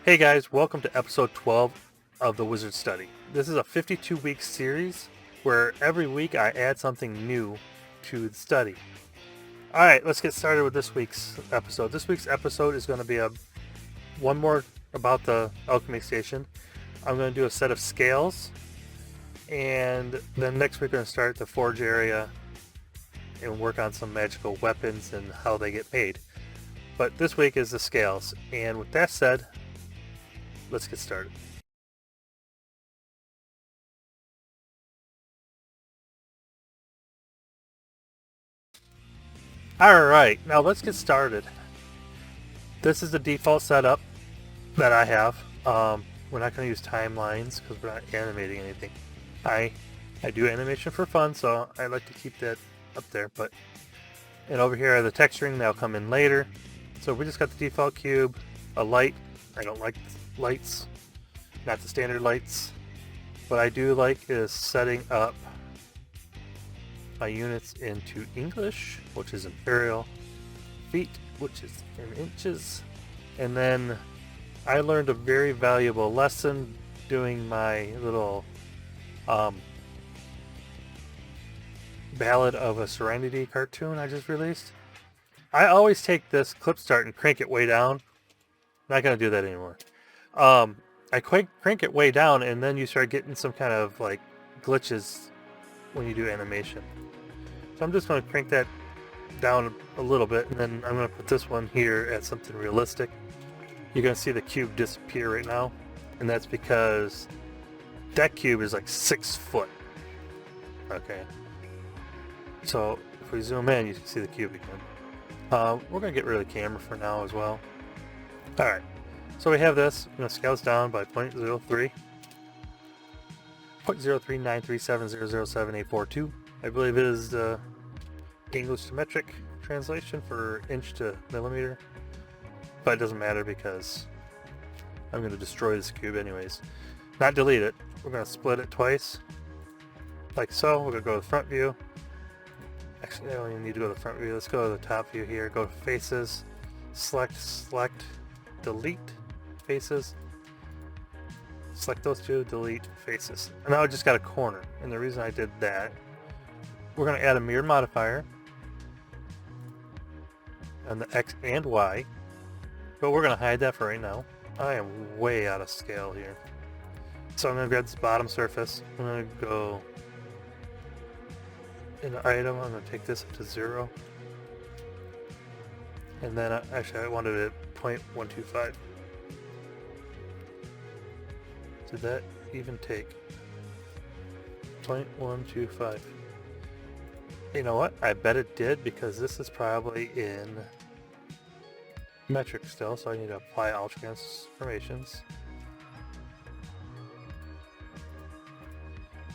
Hey guys, welcome to episode 12 of the Wizard Study. This is a 52-week series where every week I add something new to the study. Alright, let's get started with this week's episode. This week's episode is going to be one more about the Alchemy Station. I'm going to do a set of scales, and then next week we're going to start the Forge area and work on some magical weapons and how they get made. But this week is the scales, and with that said, let's get started. Alright, now let's get started. This is the default setup that I have. We're not going to use timelines because we're not animating anything. I do animation for fun, so I like to keep that up there. And over here are the texturing, that'll come in later. So we just got the default cube, a light. I don't like lights, not the standard lights. What I do like is setting up my units into English, which is imperial, feet, which is in inches, and then I learned a very valuable lesson doing my little Ballad of a Serenity cartoon I just released. I always take this clip start and crank it way down. Not gonna do that anymore. I crank it way down, and then you start getting some kind of like glitches when you do animation. So I'm just going to crank that down a little bit, and then I'm going to put this one here at something realistic. You're going to see the cube disappear right now, and that's because that cube is like 6 foot. Okay. So if we zoom in, you can see the cube again. We're going to get rid of the camera for now as well. Alright. So we have this. I'm going to scale this down by 0.03. 0.03937007842. I believe it is the English to metric translation for inch to millimeter. But it doesn't matter because I'm going to destroy this cube anyways. Not delete it. We're going to split it twice. Like so. We're going to go to the front view. Actually, I don't even need to go to the front view. Let's go to the top view here. Go to faces. Select, delete faces. Select those two, delete faces. And now I just got a corner. And the reason I did that, we're going to add a mirror modifier on the X and Y. But we're going to hide that for right now. I am way out of scale here. So I'm going to grab this bottom surface. I'm going to go in the item. I'm going to take this up to 0. And then actually I wanted it at 0.125. Did that even take 0.125? You know what? I bet it did, because this is probably in metric still, so I need to apply all transformations.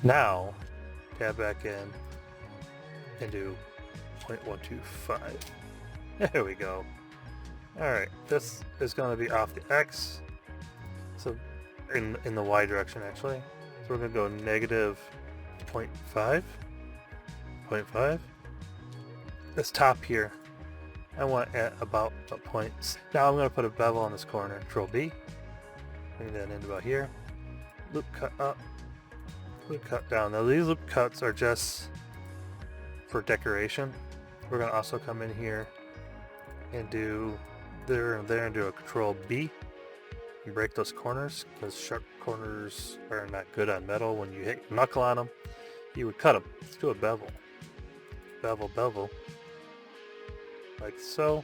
Now, tab back in and do 0.125. There we go. Alright, this is going to be off the X. So in the Y direction actually. So we're going to go negative 0.5. 0.5. This top here, I want at about a point. Now I'm going to put a bevel on this corner. Control B. Bring that in about here. Loop cut up. Loop cut down. Now these loop cuts are just for decoration. We're going to also come in here and do there and there and do a Control B. And break those corners, because sharp corners are not good on metal. When you hit your knuckle on them, you would cut them. Let's do a bevel. Bevel. Like so.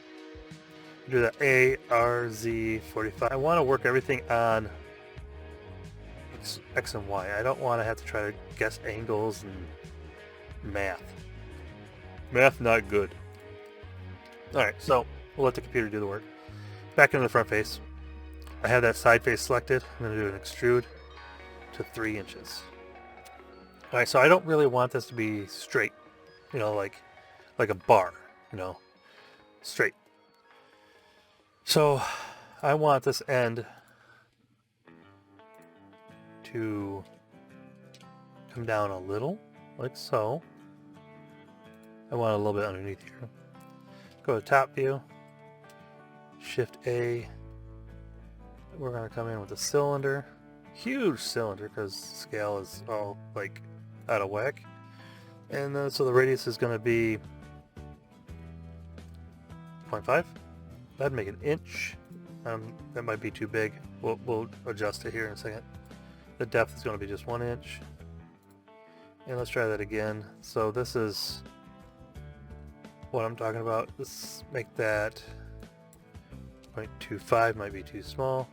Do the ARZ45. I want to work everything on X and Y. I don't want to have to try to guess angles and math. Math not good. Alright, so we'll let the computer do the work. Back into the front face. I have that side face selected. I'm going to do an extrude to 3 inches. Alright, so I don't really want this to be straight. You know, like a bar, you know, straight. So I want this end to come down a little, like so. I want a little bit underneath here. Go to top view, Shift A, we're going to come in with a cylinder. Huge cylinder because scale is all like out of whack. And then so the radius is going to be 0.5. That'd make an inch. That might be too big. We'll adjust it here in a second. The depth is going to be just 1 inch. And let's try that again. So this is what I'm talking about. Let's make that 0.25, might be too small.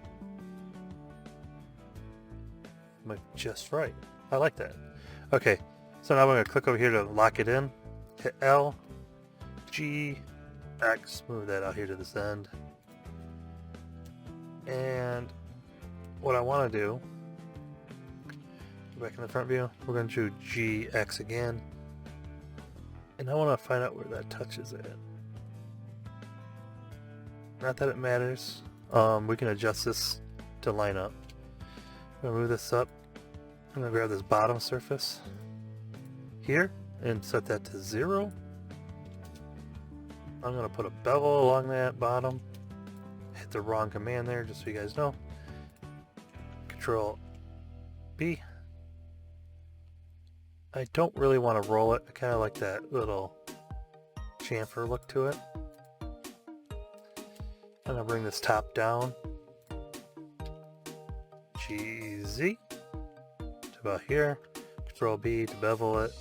Might be just right. I like that. Okay, so now I'm going to click over here to lock it in. Hit L, G, X, move that out here to this end. And what I want to do, back in the front view, we're going to do GX again. And I want to find out where that touches it. Not that it matters. We can adjust this to line up. I'm going to move this up. I'm going to grab this bottom surface here and set that to 0. I'm going to put a bevel along that bottom. Hit the wrong command there, just so you guys know. Control B. I don't really want to roll it. I kind of like that little chamfer look to it. I'm going to bring this top down. GZ to about here. Control B to bevel it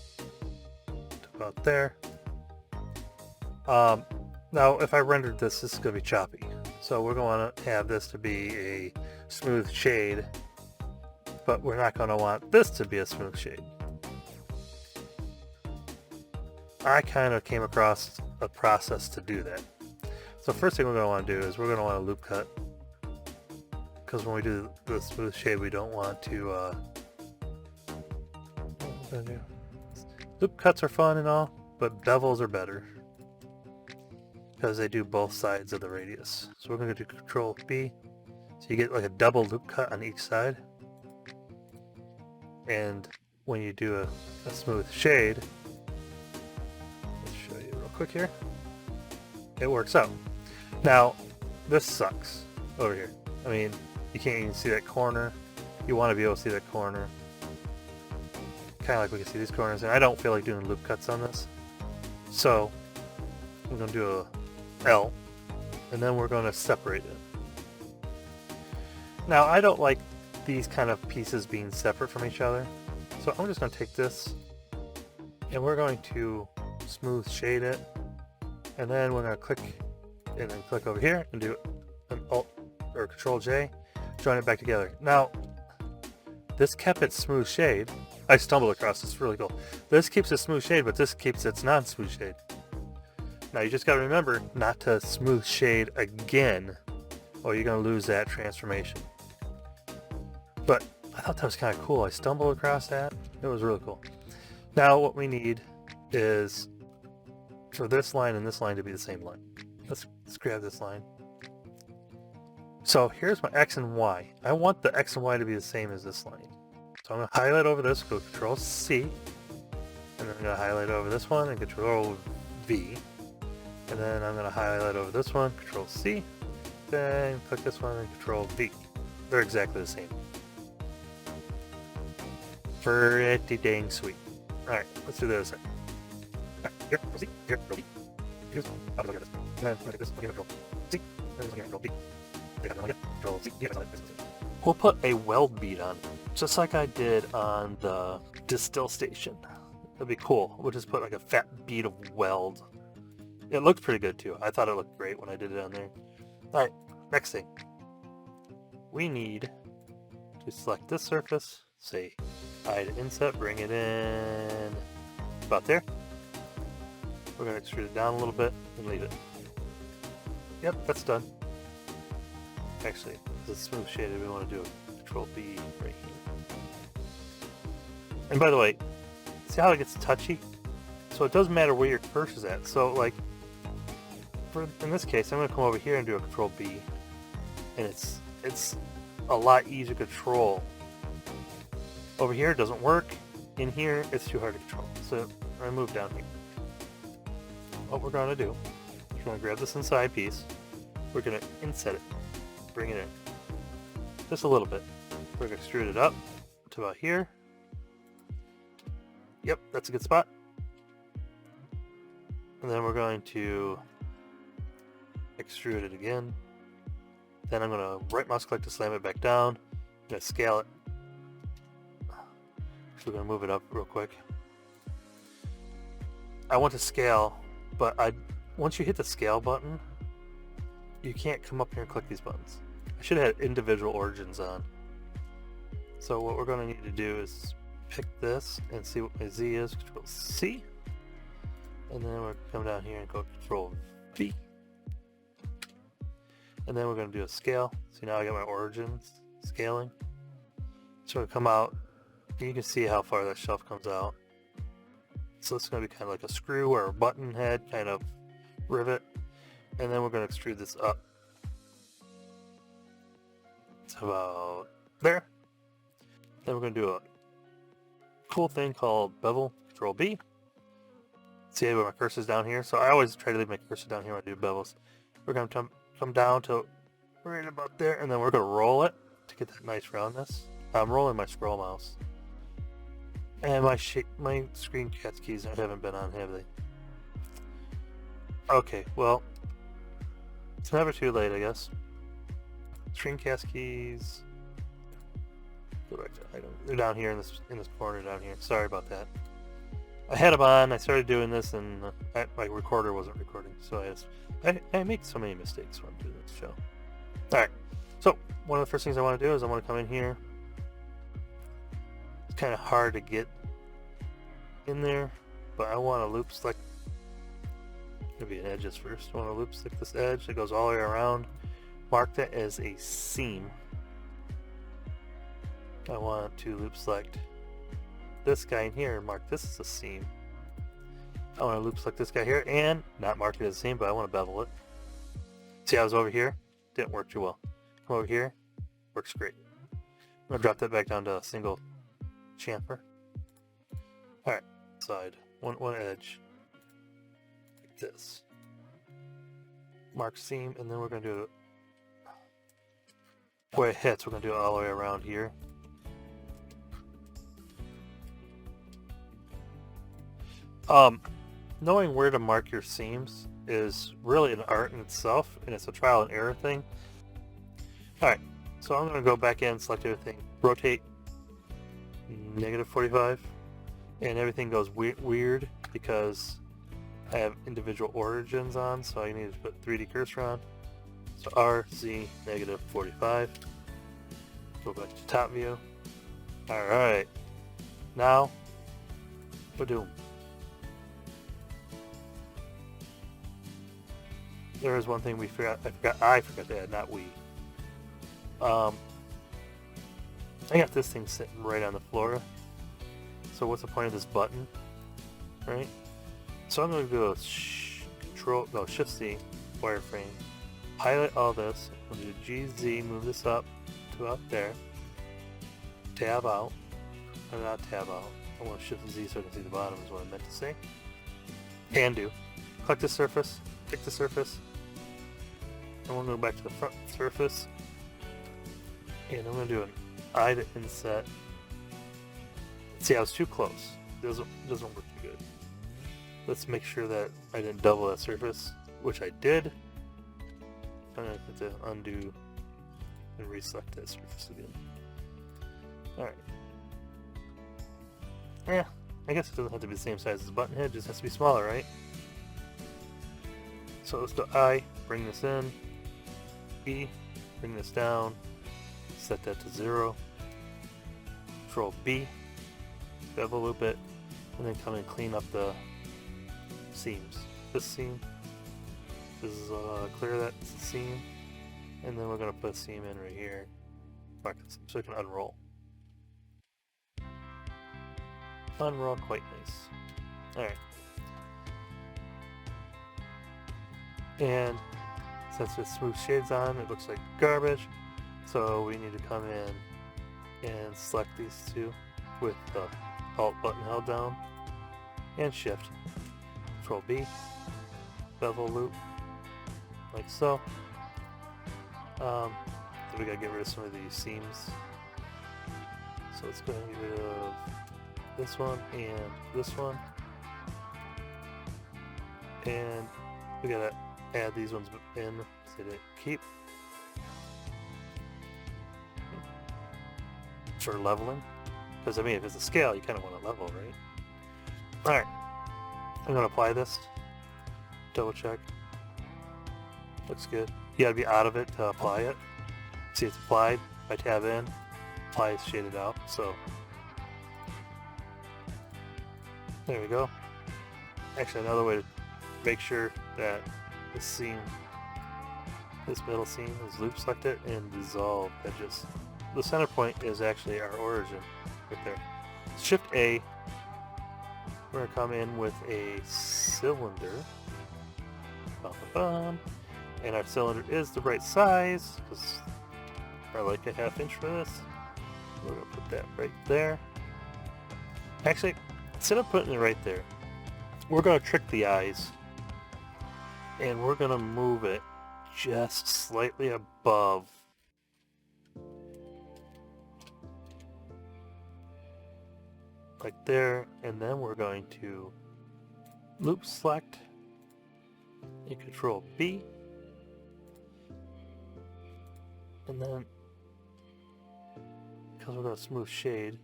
to about there. Now if I rendered this is going to be choppy. So we're going to have this to be a smooth shade, but we're not going to want this to be a smooth shade. I kind of came across a process to do that. So first thing we're going to want to do is we're going to want to loop cut, because when we do the smooth shade we don't want to loop cuts are fun and all, but bevels are better because they do both sides of the radius. So we're going to do Control B, so you get like a double loop cut on each side. And when you do a smooth shade, let's show you real quick here, it works out. Now this sucks over here. I mean, you can't even see that corner. You want to be able to see that corner, kind of like we can see these corners, and I don't feel like doing loop cuts on this, so we're going to do a L, and then we're going to separate it. Now I don't like these kind of pieces being separate from each other, so I'm just going to take this and we're going to smooth shade it, and then we're going to click and then click over here and do an Alt or Control J, join it back together. Now this kept its smooth shade. I stumbled across this, really cool. This keeps a smooth shade, but this keeps its non-smooth shade. Now you just got to remember not to smooth shade again, or you're going to lose that transformation. But I thought that was kind of cool. I stumbled across that. It was really cool. Now what we need is for this line and this line to be the same line. Let's grab this line. So here's my X and Y. I want the X and Y to be the same as this line. So I'm going to highlight over this, go Control C, and then I'm going to highlight over this one and Control V. And then I'm going to highlight over this one, Control C, then click this one and Control V. They're exactly the same. Pretty dang sweet. Alright, let's do the other side. Alright, here, Control C, here, Control V. Here's, I'll look at this. And then look at this, Control C, and then Control V. Control C, we'll put a weld bead on, just like I did on the distill station. That'd be cool. We'll just put like a fat bead of weld. It looked pretty good too. I thought it looked great when I did it on there. Alright, next thing. We need to select this surface, say I to inset, bring it in about there. We're going to extrude it down a little bit and leave it. Yep, that's done. Actually, this is smooth shaded, we want to do a Control B right here. And by the way, see how it gets touchy? So it doesn't matter where your cursor is at. So like, in this case, I'm going to come over here and do a Control B, and it's a lot easier to control. Over here it doesn't work. In here it's too hard to control. So I'm going to move down here. What we're going to do is we're going to grab this inside piece. We're going to inset it, bring it in. just a little bit. We're going to extrude it up to about here. Yep, that's a good spot. And then we're going to extrude it again. Then I'm going to right mouse click to slam it back down. I'm going to scale it. We're going to move it up real quick. I want to scale, but once you hit the scale button, you can't come up here and click these buttons. I should have had individual origins on. So what we're going to need to do is pick this and see what my Z is. Control C. And then we're going to come down here and go Control V. And then we're going to do a scale. So now I got my origins scaling. So we're going to come out. And you can see how far that shelf comes out. So it's going to be kind of like a screw or a button head kind of rivet. And then we're going to extrude this up. It's about there. Then we're going to do a cool thing called bevel. Control B. See where my cursor's down here? So I always try to leave my cursor down here when I do bevels. We're going to come down to right about there, and then we're going to roll it to get that nice roundness. I'm rolling my scroll mouse. And my screencast keys haven't been on, have they? Okay, well, it's never too late, I guess. Screencast keys. Go back to item. They're down here in this corner down here. Sorry about that. I had them on. I started doing this, and my recorder wasn't recording, so I make so many mistakes when I'm doing this show. All right. So one of the first things I want to do is I want to come in here. It's kind of hard to get in there, but I want to loop select. Maybe an edges first. I want to loop select this edge that goes all the way around. Mark that as a seam. I want to loop select this guy in here and mark this as a seam. I want to loop select this guy here and not mark it as a seam, but I want to bevel it. See, I was over here, didn't work too well. Come over here, works great. I'm going to drop that back down to a single chamfer. Alright, side, one edge, like this. Mark seam, and then we're going to do it where it hits. We're going to do it all the way around here. Knowing where to mark your seams is really an art in itself, and it's a trial and error thing. Alright, so I'm going to go back in, select everything, rotate -45, and everything goes weird because I have individual origins on, so I need to put 3D cursor on. So RZ -45. Go back to top view. Alright, now we're doing. There is one thing I forgot to add, not we. I got this thing sitting right on the floor. So what's the point of this button, right? So I'm going to do a Shift-C wireframe. Highlight all this. I'm going to do GZ, move this up to up there. Tab out. Or not tab out. I want to Shift-Z so I can see the bottom is what I meant to say. And do. Click the surface. Pick the surface. And we'll go back to the front surface, and I'm going to do an eye to inset. See, I was too close. It doesn't work too good. Let's make sure that I didn't double that surface, which I did. I'm going to have to undo and reselect that surface again. Alright. Yeah, I guess it doesn't have to be the same size as the button head, it just has to be smaller, right? So let's do I, bring this in. E, bring this down, set that to 0, Control B, bevel loop it, and then come and clean up the seams. This seam, this is clear that seam, and then we're going to put a seam in right here, mark this so we can unroll. Unroll quite nice. Alright. And since it's smooth shades on, it looks like garbage. So we need to come in and select these two with the Alt button held down and Shift. Control B, bevel loop, like so. that we gotta get rid of some of these seams. So let's go ahead and get rid of this one and this one. And we gotta add these ones in so they keep. For leveling. Because I mean, if it's a scale, you kind of want to level, right? Alright. I'm going to apply this. Double check. Looks good. You gotta be out of it to apply it. See, it's applied. If I tab in, apply is shaded out. So, there we go. Actually, another way to make sure that this seam, this middle seam is loop selected and dissolved. That just, the center point is actually our origin right there. Shift A. We're going to come in with a cylinder. Bum, bum, bum. And our cylinder is the right size, because I like a 1/2 inch for this. We're going to put that right there. Actually, instead of putting it right there, we're going to trick the eyes. And we're going to move it just slightly above. Like there, and then we're going to loop select and Control B. And then, because we're going to smooth shade,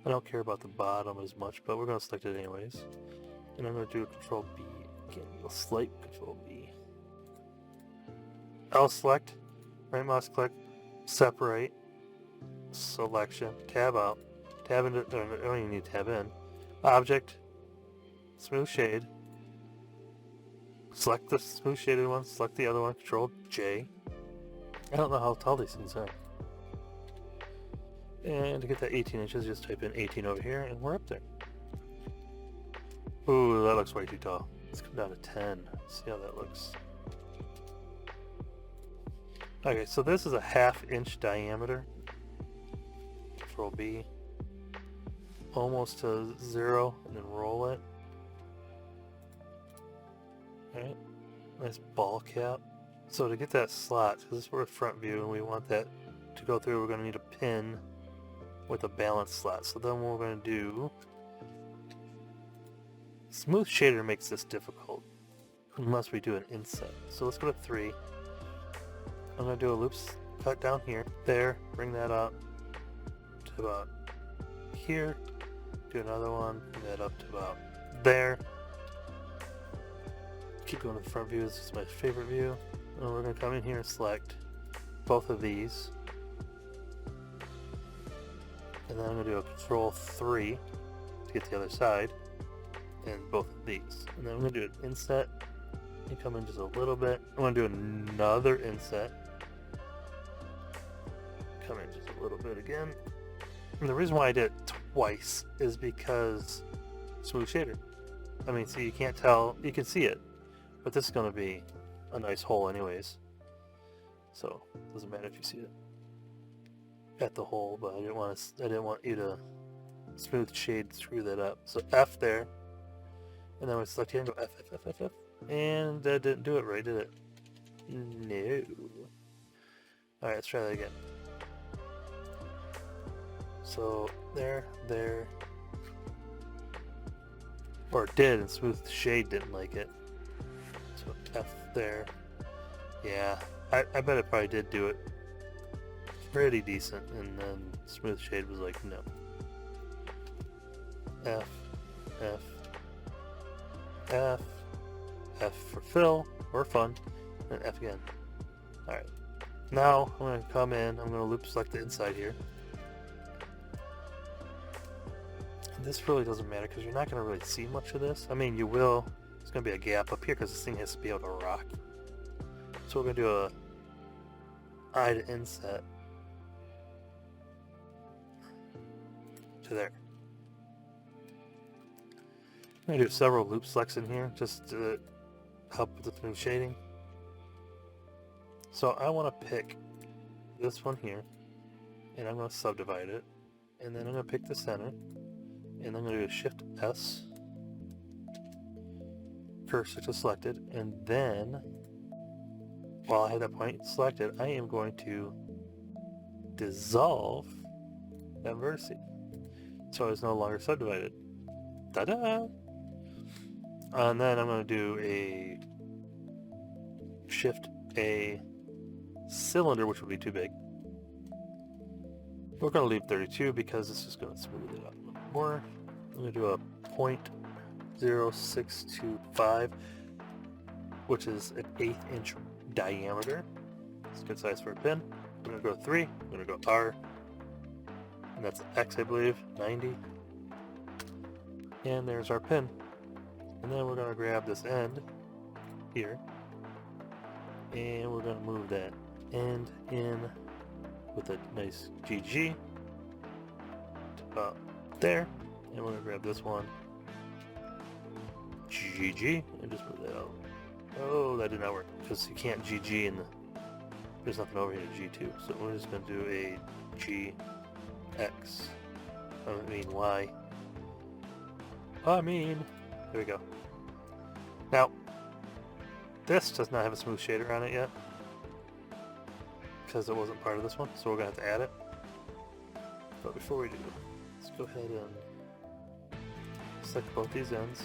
I don't care about the bottom as much, but we're going to select it anyways. And I'm going to do a Control B again, a slight Control B. I'll select, right mouse click, separate, selection, tab out, tab into, I don't even need to tab in, object, smooth shade, select the smooth shaded one, select the other one, Control J. I don't know how tall these things are. And to get that 18 inches, just type in 18 over here, and we're up there. Ooh, that looks way too tall. Let's come down to 10. See how that looks. Okay, so this is a 1/2 inch diameter. Control B. Almost to 0, and then roll it. Alright, nice ball cap. So to get that slot, because this is for front view, and we want that to go through, we're going to need a pin with a balance slot. So then what we're going to do, smooth shader makes this difficult unless we do an inset. So let's go to 3. I'm going to do a loop cut down here, there, bring that up to about here, do another one, bring that up to about there. Keep going to the front view, this is my favorite view. And we're going to come in here and select both of these. And then I'm going to do a Control 3 to get to the other side. And both of these. And then I'm going to do an inset. And come in just a little bit. I'm going to do another inset. Come in just a little bit again. And the reason why I did it twice is because smooth shader. I mean, so you can't tell, you can see it. But this is going to be a nice hole anyways. So, it doesn't matter if you see it at the hole, but I didn't want you to smooth shade screw that up. So F there. And then we select here and go F, F, F, F, F. And that didn't do it right, did it? No. Alright, let's try that again. So, there. Or it did, and smooth shade didn't like it. So F there. Yeah, I bet it probably did do it pretty decent, and then smooth shade was like, no. F, F, F, F for fill, or fun, and F again. Alright, now I'm going to come in, I'm going to loop select the inside here. And this really doesn't matter because you're not going to really see much of this. I mean, you will. There's going to be a gap up here because this thing has to be able to rock. So we're going to do a eye to inset to there. I'm going to do several loop selects in here just to help with the smooth shading. So I want to pick this one here, and I'm going to subdivide it, and then I'm going to pick the center, and I'm going to do a Shift S, cursor to selected, and then while I have that point selected, I am going to dissolve that vertice. So it's no longer subdivided. Ta-da! And then I'm going to do a shift a cylinder, which would be too big. We're going to leave 32 because this is going to smooth it out a little more. I'm going to do a 0.0625, which is an 1/8 inch diameter. It's a good size for a pin. I'm going to go 3. I'm going to go R. And that's X, I believe, 90. And there's our pin. And then we're going to grab this end here. And we're going to move that end in with a nice GG to about there. And we're going to grab this one, GG, and just move that out. Oh, that did not work because you can't GG in the, there's nothing over here to G2. So we're just going to do a GX. I mean Y. There we go. Now, this does not have a smooth shader on it yet because it wasn't part of this one, so we're going to have to add it. But before we do, let's go ahead and select both these ends.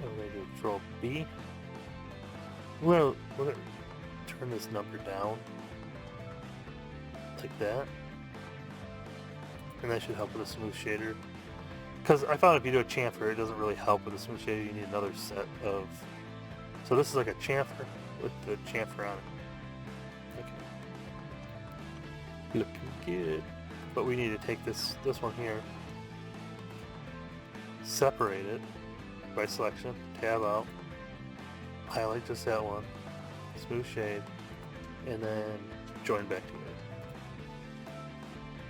And we're going to do Control B. We're going to turn this number down like that. And that should help with a smooth shader. Because I found if you do a chamfer, it doesn't really help with a smooth shader. You need another set of... So this is like a chamfer with the chamfer on it. Okay. Looking good. But we need to take this one here, separate it by selection, tab out, highlight just that one, smooth shade, and then join back together.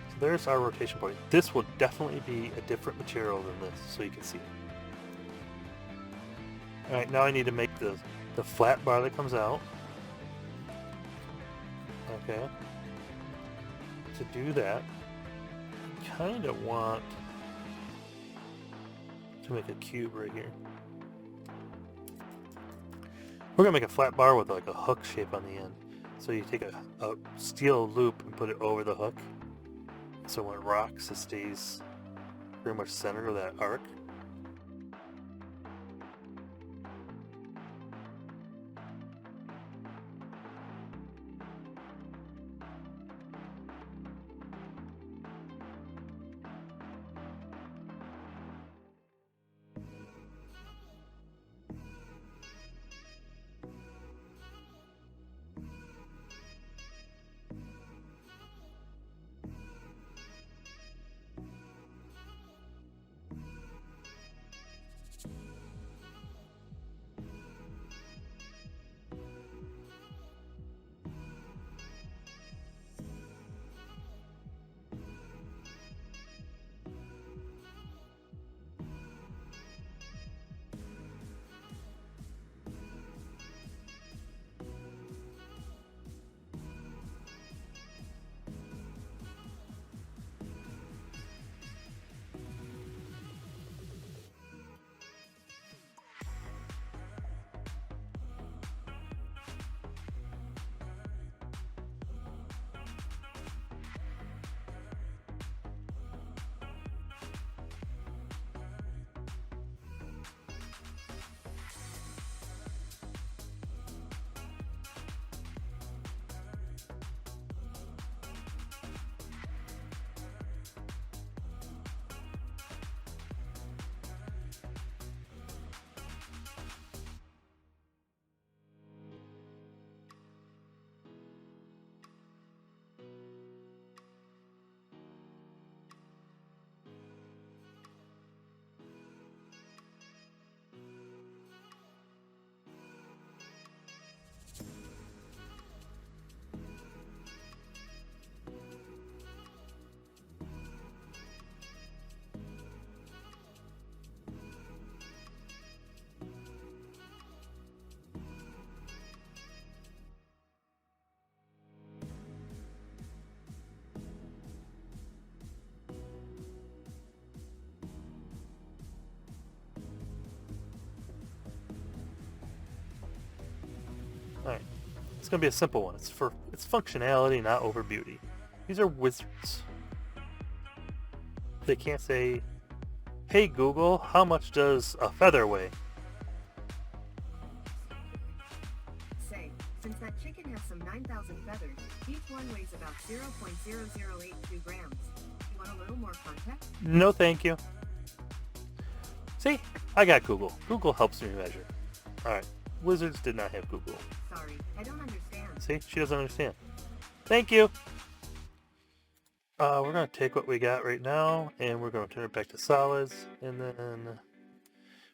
So there's our rotation point. This will definitely be a different material than this, so you can see it. Alright, now I need to make the flat bar that comes out. Okay. To do that, I kind of want to make a cube right here. We're going to make a flat bar with like a hook shape on the end. So you take a steel loop and put it over the hook. So when it rocks, it stays pretty much center of that arc. Okay, so now we have our flat bar. It's gonna be a simple one. It's for its functionality, not over beauty. These are wizards. They can't say, "Hey Google, how much does a feather weigh?" Say, since that chicken has some 9,000 feathers, each one weighs about 0.0082 grams. You want a little more context? No, thank you. See, I got Google. Google helps me measure. Alright, wizards did not have Google. Sorry, I don't understand. See, she doesn't understand. Thank you. We're going to take what we got right now, and we're going to turn it back to solids, and then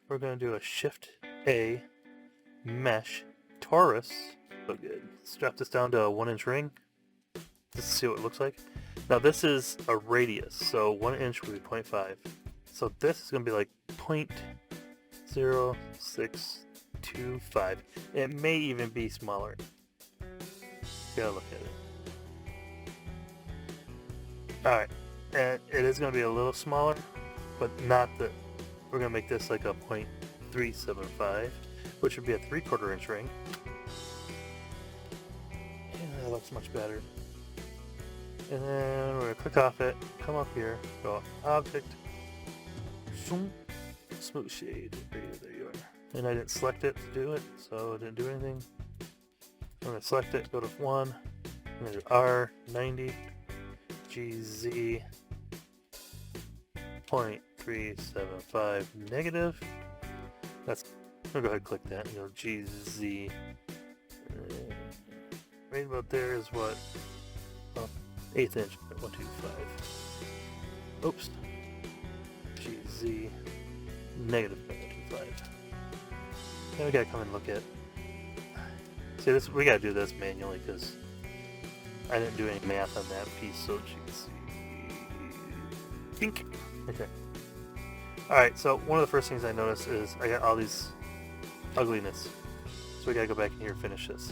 we're going to do a Shift A mesh torus. So good. Let's drop this down to a 1-inch ring. Let's see what it looks like. Now this is a radius, so 1 inch would be 0.5. So this is going to be like 0.0625. It may even be smaller. Gotta look at it. Alright, and it is going to be a little smaller, but not the... We're going to make this like a 0.375, which would be a 3/4 inch ring. Yeah, that looks much better. And then we're going to click off it, come up here, go Object, zoom, Smooth Shade. There you are. And I didn't select it to do it, so it didn't do anything. I'm going to select it, go to 1, I'm going to do R90. GZ 0.375 negative. That's. I'm gonna go ahead and click that and go GZ. Right about there is what? Oh, 1/8 inch, 125. Oops. GZ negative 125. Now we gotta come and look at. See this? We gotta do this manually because I didn't do any math on that piece, so geez. Pink. Okay. Alright, so one of the first things I noticed is I got all these ugliness. So we gotta go back in here and finish this.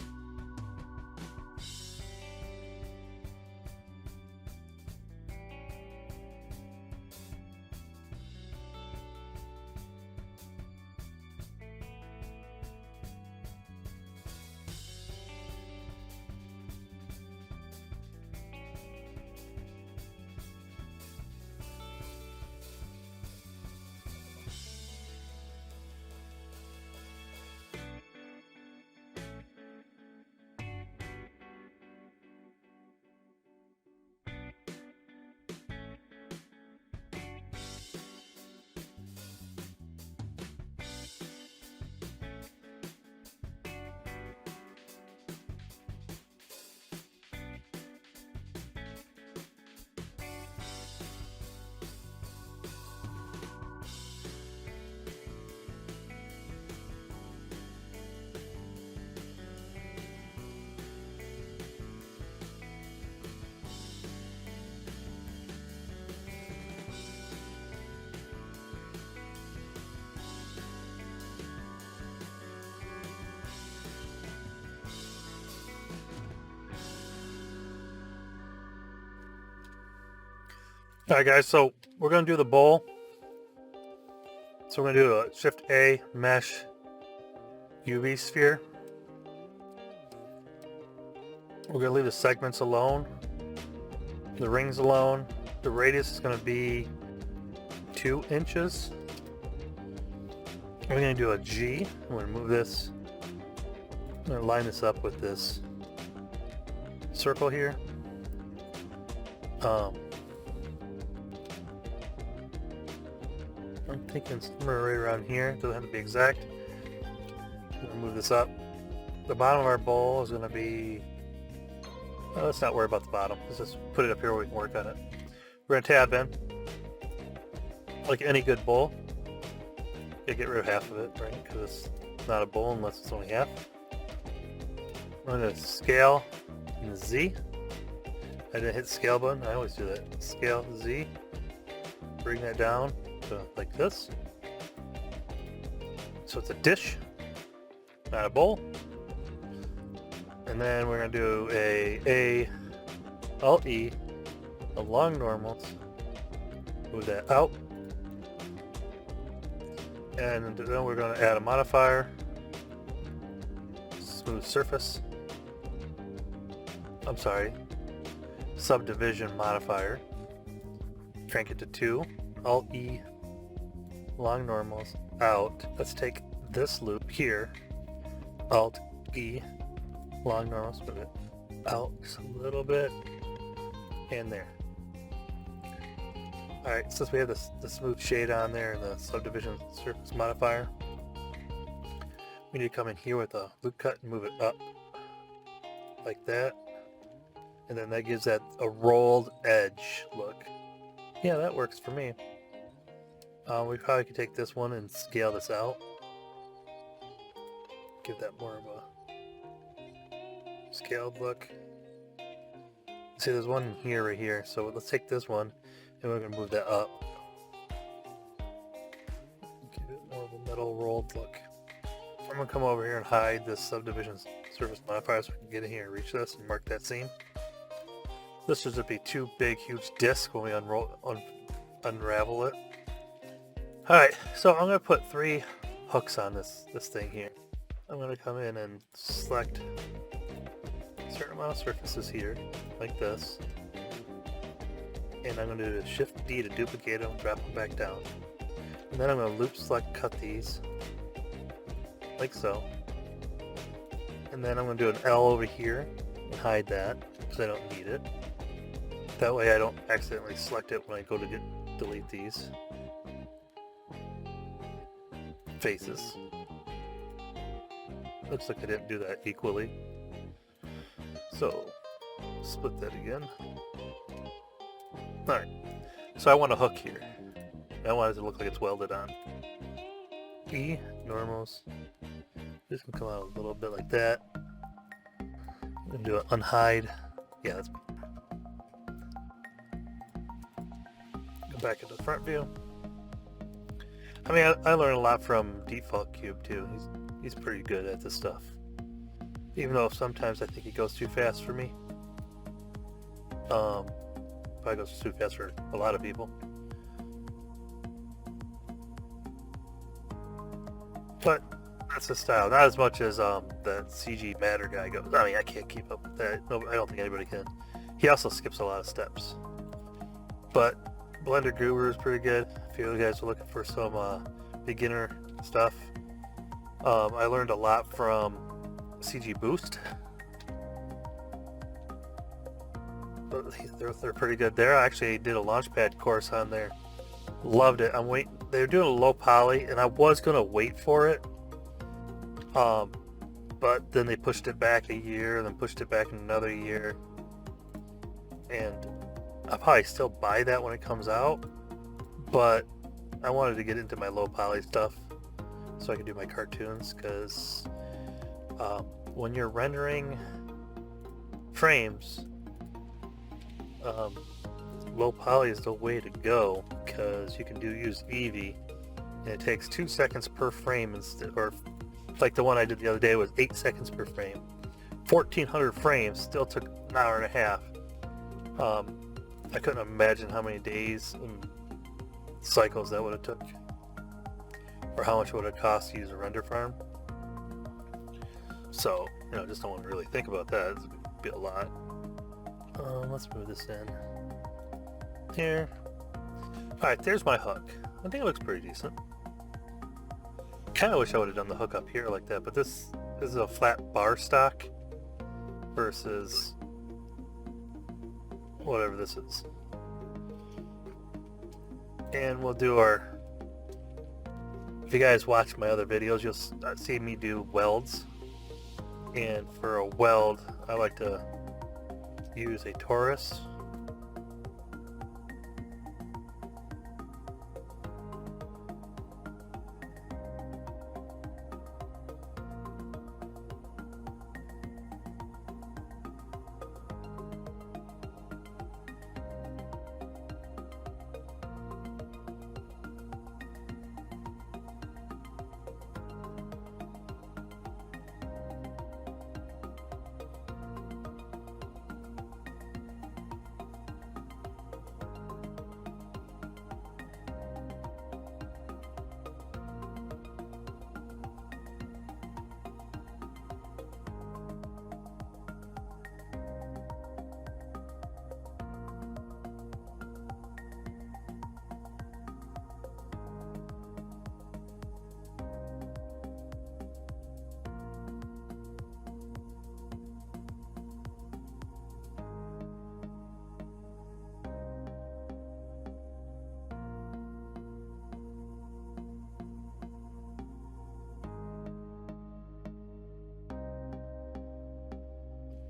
Alright guys, so we're going to do the bowl. So we're going to do a Shift A mesh UV sphere. We're going to leave the segments alone, the rings alone. The radius is going to be 2 inches. We're going to do a G. I'm going to move this. I'm going to line this up with this circle here. I'm thinking somewhere right around here. Doesn't have to be exact. I'm going to move this up. The bottom of our bowl is going to be... Oh, let's not worry about the bottom. Let's just put it up here where we can work on it. We're going to tab in. Like any good bowl. You get rid of half of it, right? Because it's not a bowl unless it's only half. We're going to scale in Z. I didn't hit the scale button. I always do that. Scale Z. Bring that down to like this. So it's a dish, not a bowl. And then we're going to do a Alt E along normals. Move that out. And then we're going to add a modifier. Smooth surface. I'm sorry, subdivision modifier. Crank it to 2. Alt E, long normals, out. Let's take this loop here. Alt E, long normals, move it out just a little bit, and there. Alright, since we have the smooth shade on there and the subdivision surface modifier, we need to come in here with a loop cut and move it up like that, and then that gives that a rolled edge look. Yeah, that works for me. We probably could take this one and scale this out, give that more of a scaled look. See, there's one here, right here, so let's take this one and we're going to move that up. Give it more of a metal rolled look. I'm going to come over here and hide this subdivision surface modifier so we can get in here and reach this and mark that seam. This should just be 2 big huge discs when we unravel it. Alright, so I'm going to put 3 hooks on this thing here. I'm going to come in and select a certain amount of surfaces here, like this. And I'm going to do Shift D to duplicate them, drop them back down. And then I'm going to loop select cut these, like so. And then I'm going to do an L over here and hide that, because I don't need it. That way I don't accidentally select it when I go to delete these faces. Looks like I didn't do that equally. So, split that again. Alright, so I want a hook here. I want it to look like it's welded on. E, normals. This can come out a little bit like that. I'm going to do an unhide. Yeah, that's... Go back into the front view. I mean, I learned a lot from Default Cube too. He's pretty good at this stuff. Even though sometimes I think he goes too fast for me. Probably goes too fast for a lot of people. But that's his style. Not as much as the CG Matter guy goes. I mean, I can't keep up with that. No, I don't think anybody can. He also skips a lot of steps. But Blender Guru is pretty good. If you guys are looking for some beginner stuff. I learned a lot from CG Boost. They're pretty good there. I actually did a Launchpad course on there. Loved it. I'm waiting. They're doing a low poly, and I was gonna wait for it. But then they pushed it back a year, and then pushed it back another year. And I'll probably still buy that when it comes out. But I wanted to get into my low poly stuff so I can do my cartoons, because when you're rendering frames, low poly is the way to go, because you can use Eevee, and it takes 2 seconds per frame instead, or like the one I did the other day was 8 seconds per frame. 1400 frames still took an hour and a half. I couldn't imagine how many days and cycles that would have took, or how much it would have cost to use a render farm. So, just don't want to really think about that. It's going to be a lot. Let's move this in here. Alright, there's my hook. I think it looks pretty decent. Kinda wish I would have done the hook up here like that, but this is a flat bar stock versus whatever this is. And we'll do our... If you guys watch my other videos, you'll see me do welds. And for a weld, I like to use a torus.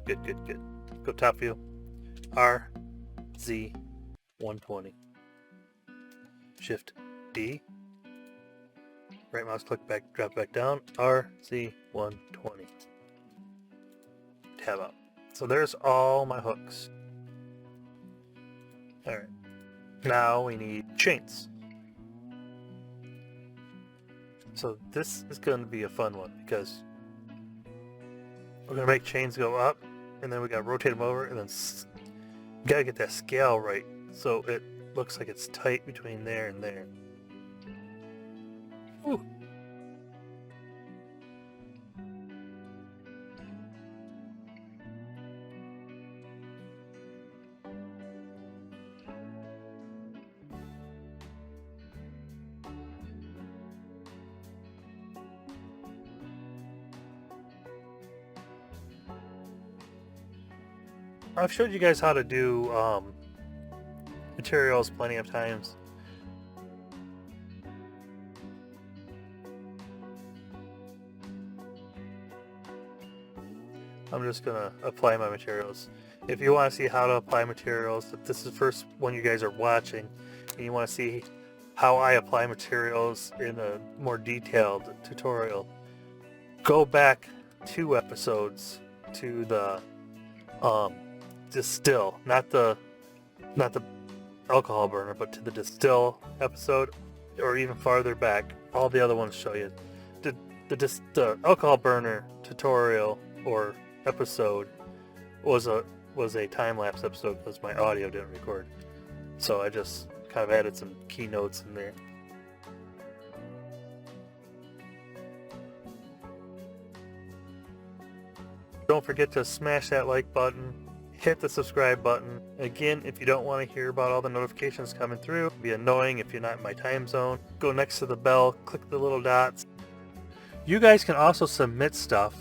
Good, good, good. Go top view. RZ120. Shift D. Right mouse click back, drop back down. RZ120. Tab out. So there's all my hooks. Alright. Now we need chains. So this is going to be a fun one because we're going to make chains go up and then we got to rotate them over and then got to get that scale right so it looks like it's tight between there and there. Ooh. I've showed you guys how to do materials plenty of times. I'm just gonna apply my materials. If you want to see how to apply materials, if this is the first one you guys are watching and you want to see how I apply materials in a more detailed tutorial, go back 2 episodes to the distill, not the alcohol burner, but to the distill episode, or even farther back. All the other ones show you the alcohol burner tutorial or episode was a time-lapse episode because my audio didn't record, so I just kind of added some keynotes in there. Don't forget to smash that like button, hit the subscribe button. Again, if you don't want to hear about all the notifications coming through, it'd be annoying if you're not in my time zone. Go next to the bell, click the little dots. You guys can also submit stuff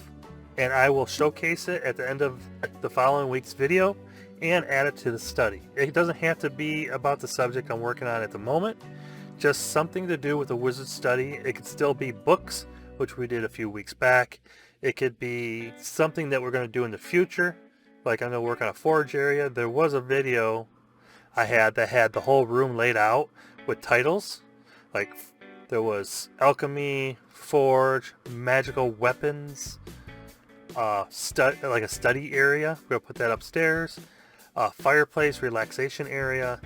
and I will showcase it at the end of the following week's video and add it to the study. It doesn't have to be about the subject I'm working on at the moment, just something to do with the wizard study. It could still be books, which we did a few weeks back. It could be something that we're going to do in the future, like I'm going to work on a forge area. There was a video I had that had the whole room laid out with titles, like there was Alchemy, Forge, Magical Weapons, like a study area. We're going to put that upstairs. Fireplace, relaxation area,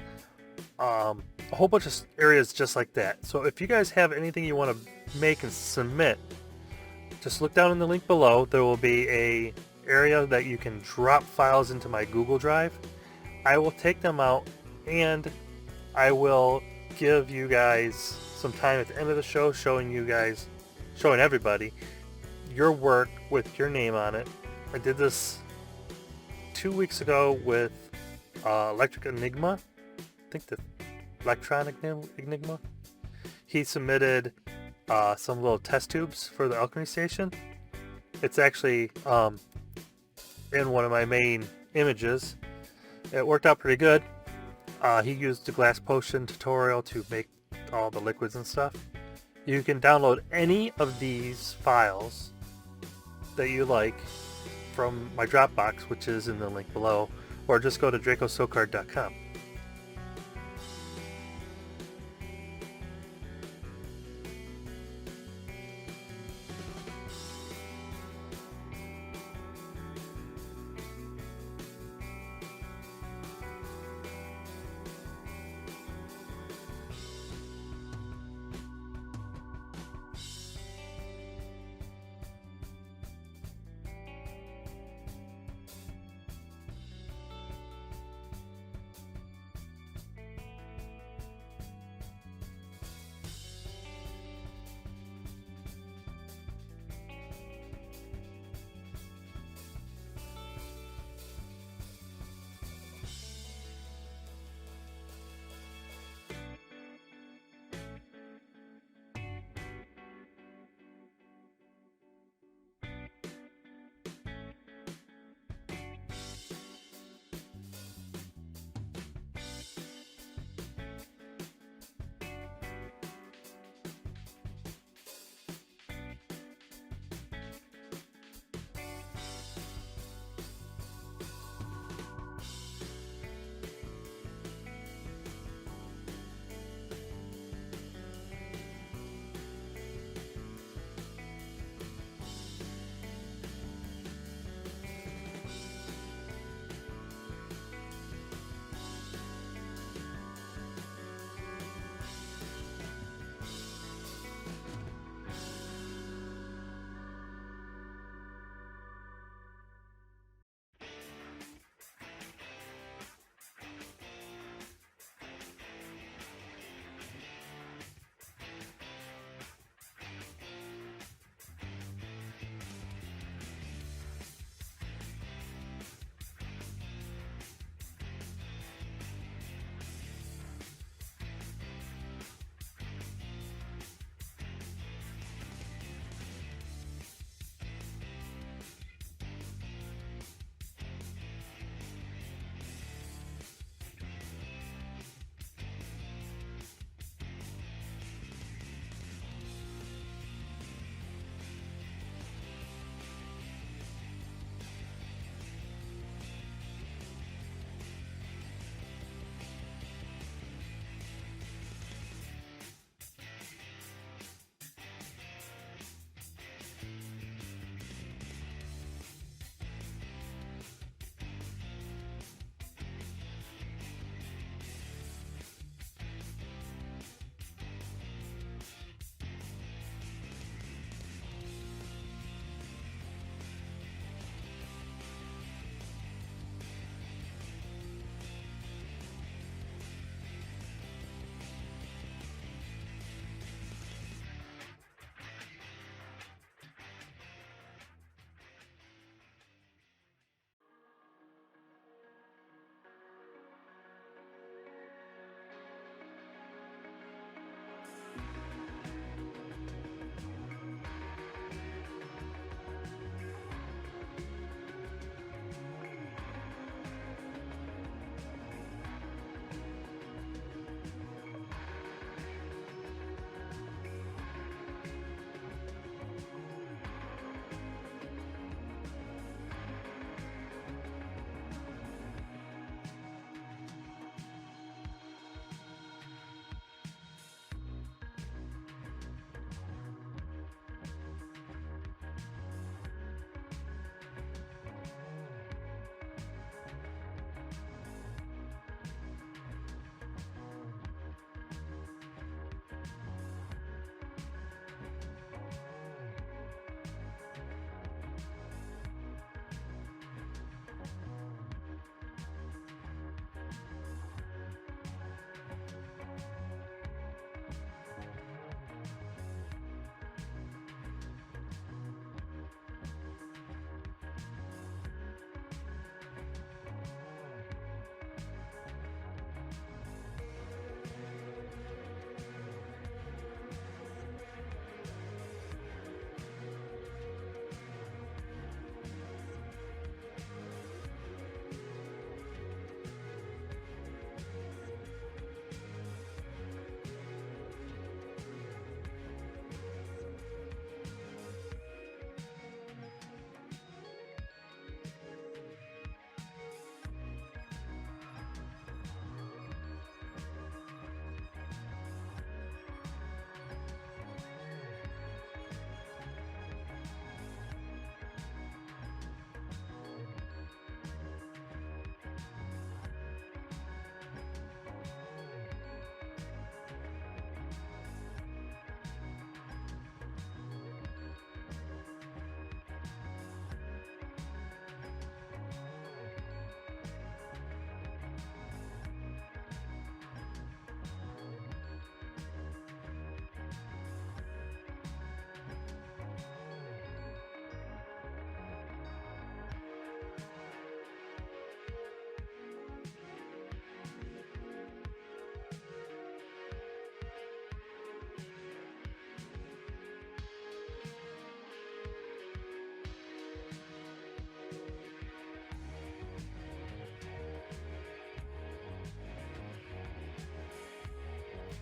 a whole bunch of areas just like that. So if you guys have anything you want to make and submit, just look down in the link below. There will be a area that you can drop files into my Google Drive. I will take them out and I will give you guys some time at the end of the show showing everybody your work with your name on it. I did this 2 weeks ago with Electric Enigma. I think the Electronic Enigma. He submitted some little test tubes for the alchemy station. It's actually in one of my main images. It worked out pretty good. He used the glass potion tutorial to make all the liquids and stuff. You can download any of these files that you like from my Dropbox, which is in the link below, or just go to dracosocard.com.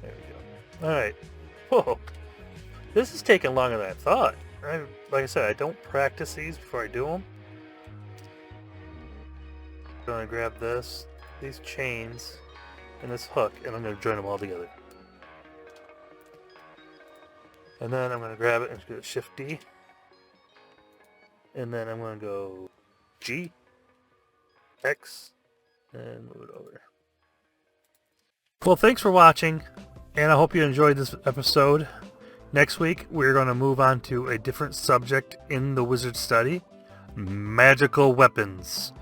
There we go. Alright. Whoa. This is taking longer than I thought. Like I said, I don't practice these before I do them. I'm going to grab this, these chains, and this hook, and I'm going to join them all together. And then I'm going to grab it and go Shift D. And then I'm going to go G, X, and move it over. Well, thanks for watching, and I hope you enjoyed this episode. Next week, we're going to move on to a different subject in the wizard study, magical weapons.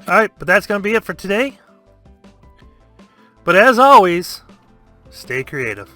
Alright, but that's going to be it for today. But as always, stay creative.